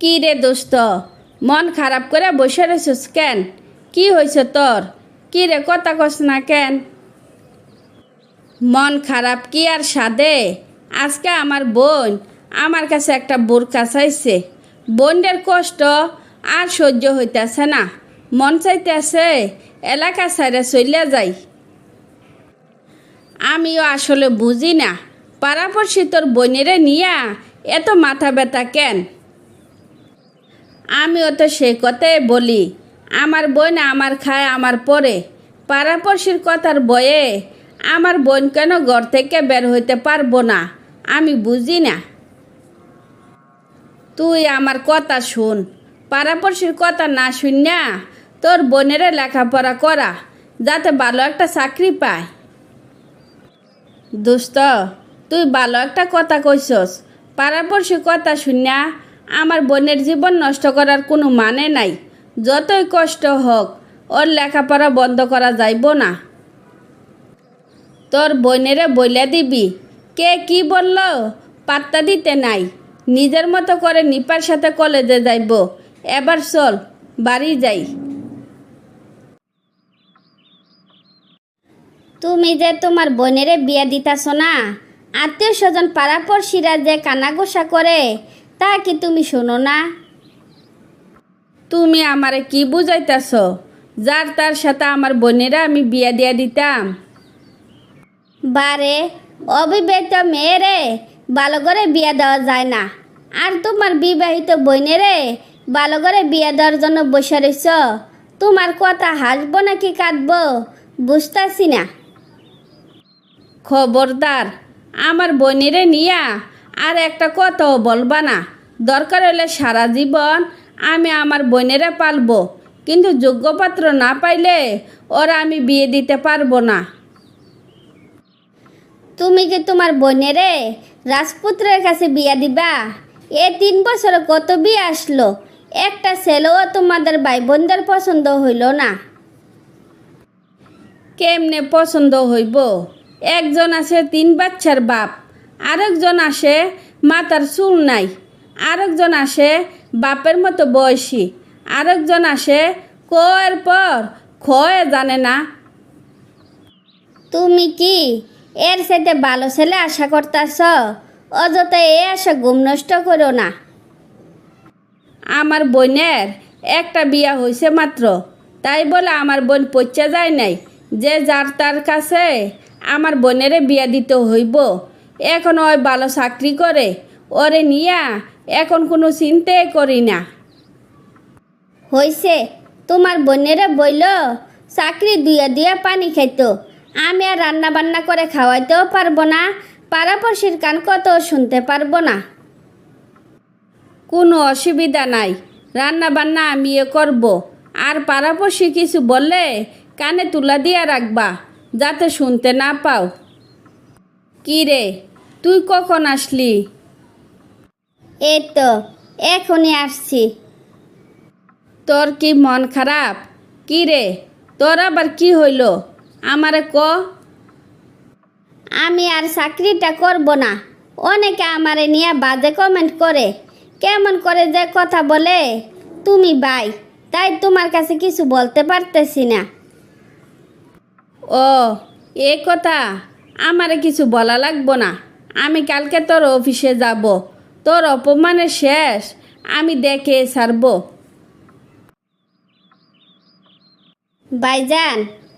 কি রে দোস্ত, মন খারাপ করে বসে রয়েছিস কেন? কি হয়েছে তোর? কি রে, কথা কস না কেন? মন খারাপ কি আর সাদে? আজকে আমার বোন আমার কাছে একটা বোরকা চাইছে। বোনের কষ্ট আর সহ্য হইতেছে না, মন চাইতেছে এলাকা ছাইরে চলে যাই। আমিও আসলে বুঝি না পাড়াপড়শি তোর বোনেরে নিয়া এত মাথা ব্যথা কেন। আমিও তো সেই কথাই বলি, আমার বোন আমার খায় আমার পরে। পাড়াপড়শির কথার বয়ে আমার বোন কেন ঘর থেকে বের হইতে পারবো না, আমি বুঝি না। তুই আমার কথা শুন, পাড়াপড়শির কথা না শুন না তোর বোনের লেখাপড়া করা, যাতে ভালো একটা চাকরি পায়। দোস্ত, তুই ভালো একটা কথা কইছস। পাড়াপড়শির কথা শুন না আমার বোনের জীবন নষ্ট করার কোনো মানে নাই। যতই কষ্ট হোক ওর লেখাপড়া বন্ধ করা যাইব না। তোর বোনেরে বইলে দিবি, কে কি বলল পাত্তা দিতে নাই। নিজের মতো করে নিপার সাথে কলেজে যাইব। এবার চল বাড়ি যাই। তুমি যে তোমার বোনেরে বিয়া দিতাছ না, আত্মীয় স্বজন পাড়াপড়শিরা যে কানাঘোষা করে তা কি তুমি শোনো না? তুমি আমারে কি বুঝাইতেছ? যার তার সাথে আমার বোনেরা আমি বিয়া দিয়া দিতাম? বারে, অবিবাহিত মেয়েরে ভালো করে বিয়া দেওয়া যায় না, আর তোমার বিবাহিত বোনেরে ভালো করে বিয়া দেওয়ার জন্য বসে রইছ। তোমার কথা হাসবো নাকি কাঁদবো বুঝতাছি না। খবরদার, আমার বোনেরে নিয়া আর একটা কথাও বলবা না। দরকার হলে সারা জীবন আমি আমার বোনেরে পালবো, কিন্তু যোগ্যপাত্র না পাইলে ওরা আমি বিয়ে দিতে পারবো না। তুমি কি তোমার বোনেরে রাজপুত্রের কাছে বিয়া দিবা? 3 বছরে কত বিয়ে আসলো, একটা ছেলেও তোমাদের ভাই বোনদের পছন্দ হইল না। কেমনে পছন্দ হইব? একজন আছে 3 বাচ্চার বাপ, আরেকজন আসে মাথার চুল নাই, আরেকজন আসে বাপের মতো বয়সী, আরেকজন আসে কয়ের পর খয়ে জানে না। তুমি কি এর সাথে ভালো ছেলে আশা করতেছ? অযথা এ আশা ঘুম নষ্ট করো না। আমার বোনের একটা বিয়া হয়েছে মাত্র, তাই বলে আমার বোন পচে যায় নাই যে যার তার কাছে আমার বোনেরে বিয়া দিতে হইব। এখন ওই ভালো চাকরি করে, ওরে নিয়া এখন কোনো চিন্তাই করি না। হইছে, তোমার বোনেরা বইল চাকরি দুয়া দিয়া পানি খাইতো, আমি আর রান্না বান্না করে খাওয়াইতেও পারবো না, পাড়াপড়শির কান কত শুনতে পারবো না। কোনো অসুবিধা নাই, রান্না বান্না আমিও করব। আর পাড়াপড়শি কিছু বললে কানে তুলা দিয়া রাখবা, যাতে শুনতে না পাও। কি রে, তুই কখন আসলি? এই তো এখনই আসছি। তোর কি মন খারাপ? কি রে, তোর আবার কি হইল আমারে ক। আমি আর চাকরিটা করব না। অনেকে আমারে নিয়ে বাজে কমেন্ট করে, কেমন করে যে কথা বলে। তুমি ভাই, তাই তোমার কাছে কিছু বলতে পারতেছি না। ও, এ কথা, আমারে কিছু বলা লাগবো না। আমি কালকে তোর অফিসে যাব, তোর অপমানের শেষ আমি দেখে ছাড়ব। ভাইজান,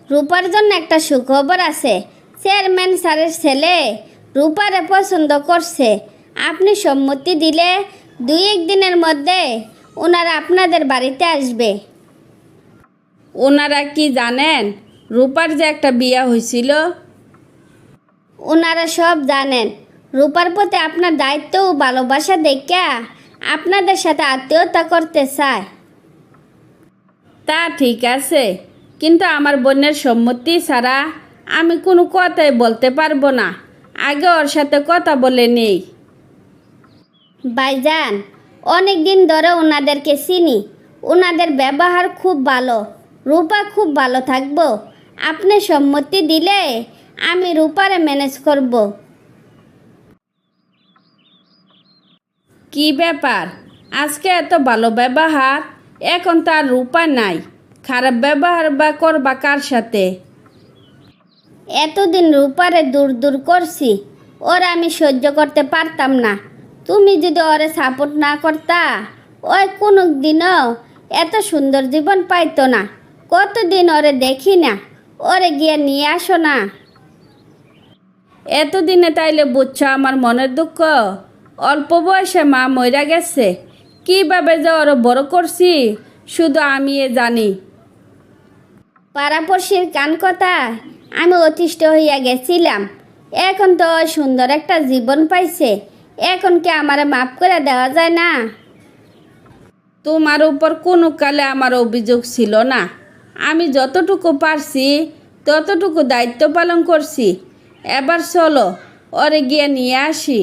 রূপার জন্য একটা সুখবর আছে। চেয়ারম্যান স্যারের ছেলে রূপারে পছন্দ করছে। আপনি সম্মতি দিলে 2-1 দিনের মধ্যে ওনারা আপনাদের বাড়িতে আসবে। ওনারা কি জানেন রূপার যে একটা বিয়া হয়েছিল? ওনারা সব জানেন। রূপার প্রতি আপনার দায়িত্ব ও ভালোবাসা দেখা আপনাদের সাথে আত্মীয়তা করতে চায়। তা ঠিক আছে, কিন্তু আমার বোনের সম্মতি ছাড়া আমি কোনো কথাই বলতে পারবো না। আগে ওর সাথে কথা বলে নেই। ভাইজান, অনেক দিন ধরে ওনাদেরকে চিনি, ওনাদের ব্যবহার খুব ভালো। রূপা খুব ভালো থাকবো। আপনি সম্মতি দিলে আমি রূপারে ম্যানেজ করব। কি ব্যাপার, আজকে এত ভালো ব্যবহার, এখন তার রূপা নাই। খারাপ ব্যবহার বা করবা কার সাথে? এতদিন রূপারে দূর দূর করছি, ওরা আমি সহ্য করতে পারতাম না। তুমি যদি ওরে সাপোর্ট না করতা, ওই কোনো দিনও এত সুন্দর জীবন পাইতো না। কতদিন ওরে দেখি না, ওরে গিয়ে নিয়ে আসো না। এতদিনে তাইলে বুঝছো আমার মনের দুঃখ? অল্প বয়সে মা মইরা গেছে, কিভাবে যে ওর বড় করছি শুধু আমি জানি। পাড়াপড়শির কান কথা আমি অতিষ্ঠ হইয়া গেছিলাম। এখন তো ওই সুন্দর একটা জীবন পাইছে, এখন কি আমারে মাফ করে দেওয়া যায় না? তোমার উপর কোনো কালে আমার অভিযোগ ছিল না। আমি যতটুকু পারছি ততটুকু দায়িত্ব পালন করছি। এবার চলো ওরে গিয়ে নিয়ে আসি।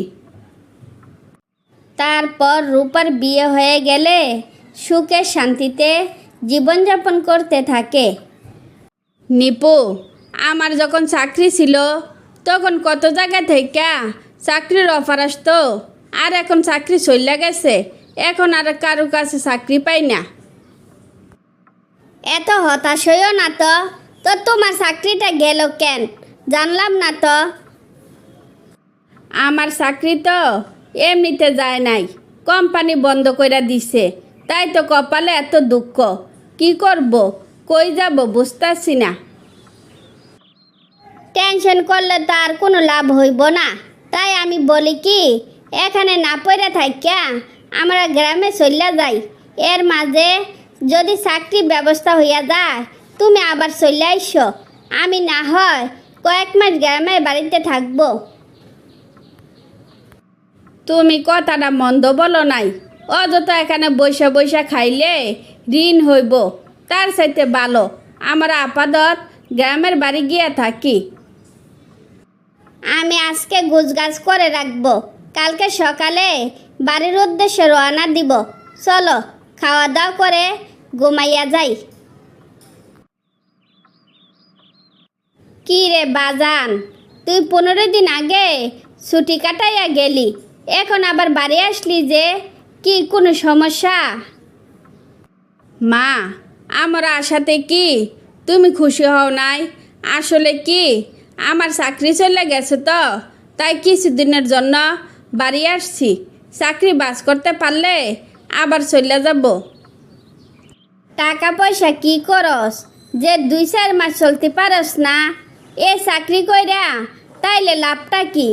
তারপর রূপার বিয়ে হয়ে গেলে সুখে শান্তিতে জীবনযাপন করতে থাকে। নিপু, আমার যখন চাকরি ছিল তখন কত জায়গা থেকে চাকরির অফার আসতো, আর এখন চাকরি চলে গেছে, এখন আর কারো কাছে চাকরি পাই না। এত হতাশ হইও না তো। তো তোমার চাকরিটা গেল কেন? জানলাম না তো। আমার চাকরি তো এমনিতে যায় নাই, কোম্পানি বন্ধ করে দিছে। তাই তো কপালে এত দুঃখ। কি করব, কই যাব বুঝতেছি না। টেনশন করলে তো আর কোনো লাভ হইব না। তাই আমি বলি কি, এখানে না পড়ে থাকিয়া আমরা গ্রামে চলে যাই। এর মাঝে যদি চাকরি ব্যবস্থা হইয়া যায়, তুমি আবার চলে আইসো। আমি না হয় কয়েক মাস গ্রামের বাড়িতে থাকবো। তুমি কথাটা মন্দ বলো নাই। অযথা এখানে বৈশা বৈশা খাইলে ঋণ হইব। তার চাইতে ভালো আমরা আপাতত গ্রামের বাড়ি গিয়ে থাকি। আমি আজকে গুছগাছ করে রাখবো, কালকে সকালে বাড়ির উদ্দেশ্যে রওনা দিব। চলো খাওয়া দাওয়া করে ঘুমাইয়া যাই। কি রে বাজান, তুই 15 দিন আগে ছুটি কাটাইয়া গেলি, এখন আবার বাড়ি আসলি যে? কি কোনো সমস্যা? মা, আমার আশাতে কি তুমি খুশি হও নাই? আসলে কি, আমার চাকরি চলে গেছে তো, তাই কিছুদিনের জন্য বাড়ি আসছি। চাকরি বাজ করতে পারলে আবার চলে যাব। টাকা পয়সা কি করস যে 2-4 মাস চলতে পারস না? এ চাকরি কইরা তাইলে লাভটা কি?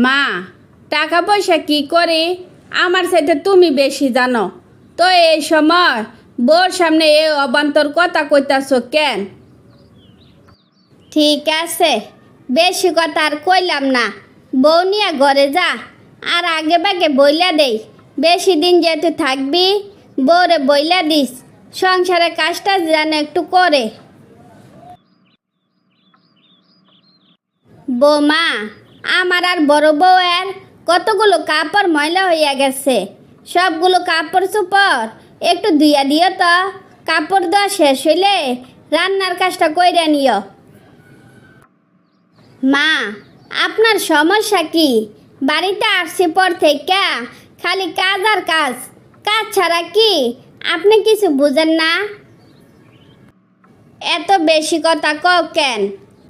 মা, টাকা পয়সা কি করে আমার সাথে তুমি বেশি জানো। তো এই সময় বউর সামনে এ অবান্তর কথা কইতাছ কেন? ঠিক আছে, বেশি কথা আর কইলাম না। বউ নিয়ে ঘরে যা, আর আগে বাগে বইলা দেই। বেশি দিন যেহেতু থাকবি, বউরে বইলা দিস সংসারের কাজটা যেন একটু করে। বৌমা, আমার আর বড় বউয়ের কতগুলো কাপড় ময়লা হইয়া গেছে। সবগুলো কাপড় চোপড় একটু ধুইয়া দিও তো। কাপড় দেওয়া শেষ হইলে রান্নার কাজটা কইরা নিও। মা, আপনার সমস্যা কি? বাড়িতে আসছি পর থেকে খালি কাজ আর কাজ, কাজ ছাড়া কি আপনি কিছু বুঝেন না? এত বেশি কথা কও কেন?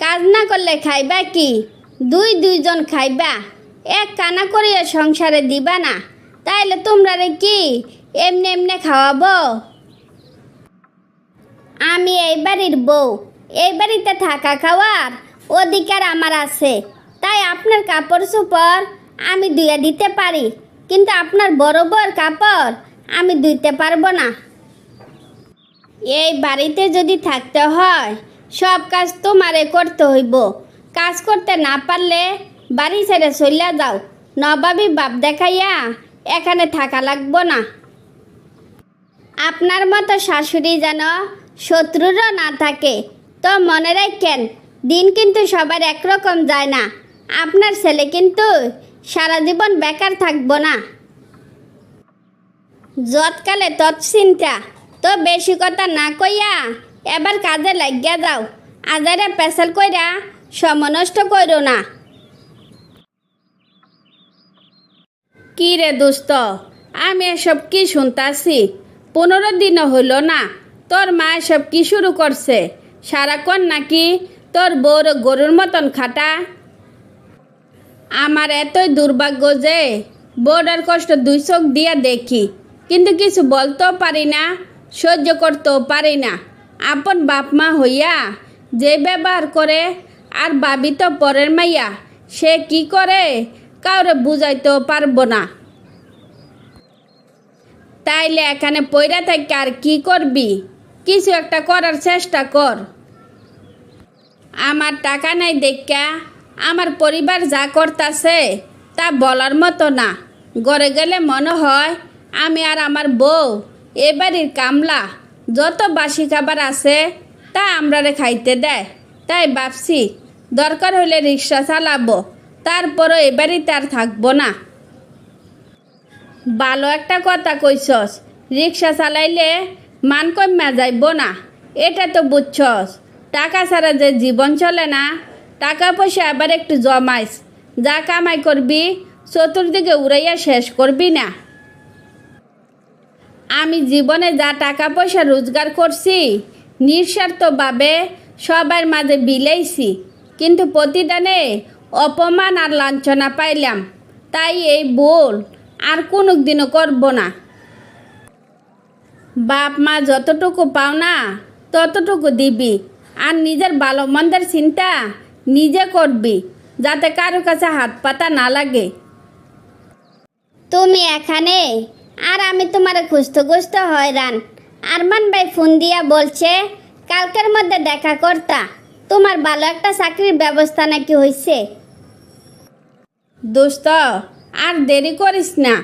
কাজ না করলে খাইবা কি? দুইজন খাইবা, এক কানা করিয়া সংসারে দিবা না? তাইলে তোমরা রে কি এমনি এমনি খাওয়াবো? আমি এই বাড়ির বউ, এই বাড়িতে থাকা খাওয়ার অধিকার আমার আছে। তাই আপনার কাপড় চোপড় আমি ধুয়ে দিতে পারি, কিন্তু আপনার বড় বউয়ের কাপড় আমি ধুইতে পারবো না। এই বাড়িতে যদি থাকতে হয় সব কাজ তোমারে করতে হইব। কাজ করতে না পারলে বাড়ি ছেড়ে চলে যাও। নবাবী বাপ দেখাইয়া এখানে থাকা লাগবো না। আপনার মতো শাশুড়ি যেন শত্রুরও না থাকে। তো মনে রাখেন, দিন কিন্তু সবার একরকম যায় না। আপনার ছেলে কিন্তু সারা জীবন বেকার থাকবো না। যৎকালে তৎচিন্তা। তো বেশি কথা না কইয়া এবার কাজে লাগিয়া যাও। আজারে পেশাল কইরা সময় নষ্ট করো না। কি রে দোস্ত, আমি এসব কি শুনতাছি? 15 দিনও হইল না তোর মা এসব কি শুরু করছে? সারাক্ষণ নাকি তোর বউর গরুর মতন খাটা। আমার এতই দুর্ভাগ্য যে বউটার কষ্ট 2 চোখ দিয়া দেখি, কিন্তু কিছু বলতেও পারি না, সহ্য করতেও পারি না। আপন বাপ মা হইয়া যে ব্যবহার করে, আর ভাবি তো পরের মাইয়া, সে কি করে কাউরে বুঝাইতেও পারবো না। তাইলে এখানে পইরা থেকে আর কি করবি? কিছু একটা করার চেষ্টা কর। আমার টাকা নাই দেখা আমার পরিবার যা করতাছে তা বলার মতো না। ঘরে গেলে মনে হয় আমি আর আমার বউ এ বাড়ির কামলা, যত বাসি খাবার আছে তা আমরারে খাইতে দেয়। তাই ভাবছি দরকার হলে রিক্সা চালাবো, তারপরও এ বাড়িতে আর থাকবো না। ভালো একটা কথা কইছস, রিক্সা চালাইলে মান কমা যাইব না, এটা তো বুঝছস। টাকা ছাড়া যে জীবন চলে না, টাকা পয়সা আবার একটু জমাইস, যা কামাই করবি চতুর্দিকে উড়াইয়া শেষ করবি না। আমি জীবনে যা টাকা পয়সা রোজগার করছি নিঃস্বার্থভাবে সবার মাঝে বিলাইছি, কিন্তু প্রতিদানে অপমান আর লাঞ্ছনা পাইলাম। তাই এই ভুল আর কোনো দিনও করব না। বাপ মা যতটুকু পাও না ততটুকু দিবি, আর নিজের ভালো মন্দের চিন্তা নিজে করবি, যাতে কারো কাছে হাত পাতা না লাগে। তুমি এখানে আর আমি তোমার খুঁজতে খুঁজতে হয়রান। আরমান ভাই ফোন দিয়া বলছে কালকের মধ্যে দেখা করতা, তোমার ভালো একটা চাকরির ব্যবস্থা নাকি হয়েছে। দোস্ত, আর দেরি করিস না,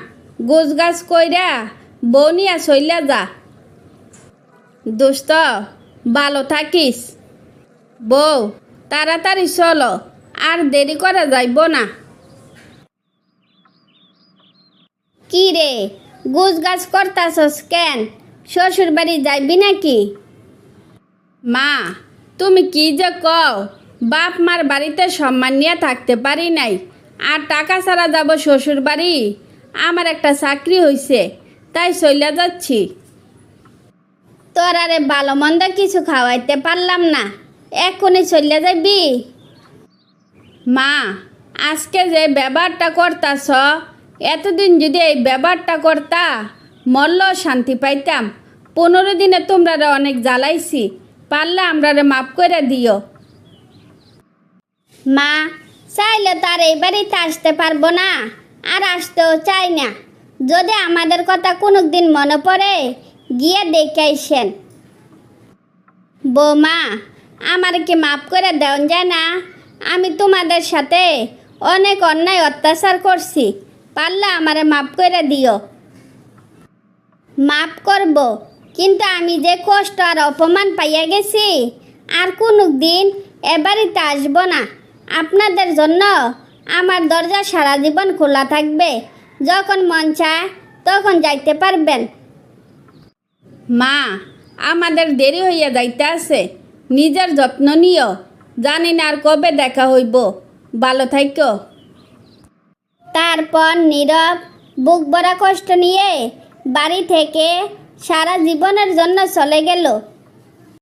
গোছ গাছ কইরা বউ নিয়া চইলা যা। দোস্ত, ভালো থাকিস। বউ, তাড়াতাড়ি চলো, আর দেরি করা যাইব না। কি রে, গুছ গাছ করতাছস কেন? শ্বশুর বাড়ি যাইবি নাকি? মা, তুমি কি যে কও, বাপ মার বাড়িতে সম্মান নিয়ে থাকতে পারি নাই, আর টাকা ছাড়া যাব শ্বশুর বাড়ি? আমার একটা চাকরি হইছে, তাই চইলা যাচ্ছি। তোর আরে ভালো মন্দ কিছু খাওয়াইতে পারলাম না, এখনই চলে যাবি? মা, আজকে যে ব্যবহারটা করতাছ, এতদিন যদি এই ব্যবহারটা করতা মরলেও শান্তি পাইতাম। 15 দিনে তোমরা অনেক জ্বালাইছি, পারলে আমরারে মাফ করে দিও। মা, চাইলে তো আর এই বাড়িতে আসতে পারবো না, আর আসতেও চাই না। যদি আমাদের কথা কোনো দিন মনে পড়ে গিয়ে দেখে আইসেন। বৌমা, আমার কি মাফ করে দেওয়া যায় না? আমি তোমাদের সাথে অনেক অন্যায় অত্যাচার করছি, পারলে আমারে মাফ করে দিও। মাফ করব, কিন্তু আমি যে কষ্ট আর অপমান পাইয়া গেছি, আর কোনো দিন এ বাড়িতে আসবো না। আপনাদের জন্য আমার দরজা সারা জীবন খোলা থাকবে, যখন মন চায় তখন যাইতে পারবেন। মা, আমাদের দেরি হইয়া যাইতে আছে, নিজের যত্ন নিও। জানি না আর কবে দেখা হইব, ভালো থাইকো। তারপর নীরব বুক ভরা কষ্ট নিয়ে বাড়ি থেকে সারা জীবনের জন্য চলে গেল।